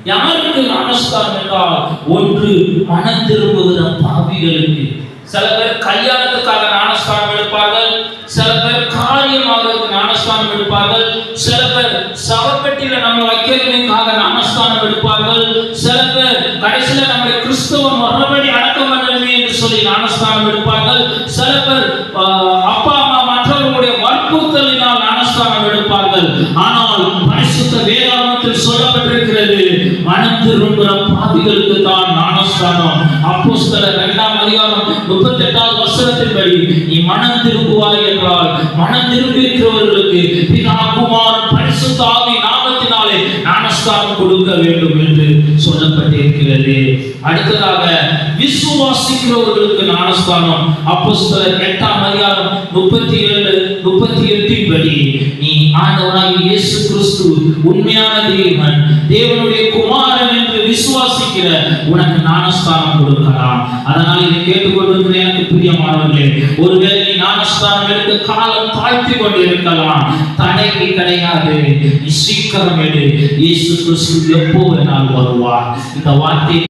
யாருக்கு ஞானஸ்தானம் என்றால் ஒன்று மனம் திரும்புகிற பாவிகளுக்கு. சில பேர் கல்யாணத்துக்காக ஞானஸ்தானம் எடுப்பார்கள், சில பேர் காரியமாக ஞானஸ்தானம் எடுப்பார்கள், சில பேர் சவப்பெட்டியில நம்ம வைக்கிறதுக்காக ஞானஸ்தானம் எடுப்பார்கள், சில பேர் கடைசியில நம்மளை கிறிஸ்துவ மறுபடி அடக்கம் பண்ணணுமே என்று சொல்லி ஞானஸ்தானம் எடுப்பார்கள், சில பேர் அப்பா அம்மா மற்றவர்களுடைய வற்புறுத்தலினால் ஞானஸ்தானம் எடுப்பார்கள். ஆனால் பரிசுத்த வேதாகமத்தில் சொல்லப்பட்டிருக்கிறது, மனம் திரும்புகிற பாவிகளுக்கு தான் ஞானஸ்தானம். அப்போஸ்தலர் 2ஆம் அதிகாரம் 38வது வசனத்தின்படி நீ மனம் திரும்புவாய் என்றால் மனம் திரும்பியிருக்கிறவர்களுக்கு பிதா குமாரன் பரிசுத்த ஆவி நாமத்தினாலே ஞானஸ்தானம் கொடுக்க வேண்டும் என்று சொல்லப்பட்டிருக்கிறது. அடுத்ததாக விசுவாசிக்கிறவர்களுக்கு ஞானஸ்தானம். அப்போஸ்தலர் 8ஆம் அதிகாரம் 37-38 படி நீ ஆண்டவராகிய இயேசு கிறிஸ்து உண்மையான தேவன், தேவனுடைய குமாரன் என்று விசுவாசிக்கிற உனக்கு ஞானஸ்தானம் கொடுக்கலாம். அதனால் இதை கேட்டுக்கொண்டிருக்கிற எனக்கு பிரியமானவர்களே, ஒருவேளை நீ ஞானஸ்தானம் எடுக்க காலம் தாழ்த்தி கொண்டு இருக்கலாம், தடைக்கு கிடையாது. நீ சீக்கிரம் எடு. இயேசு கிறிஸ்து எப்போ வேணாலும் வருவார். இந்த வார்த்தை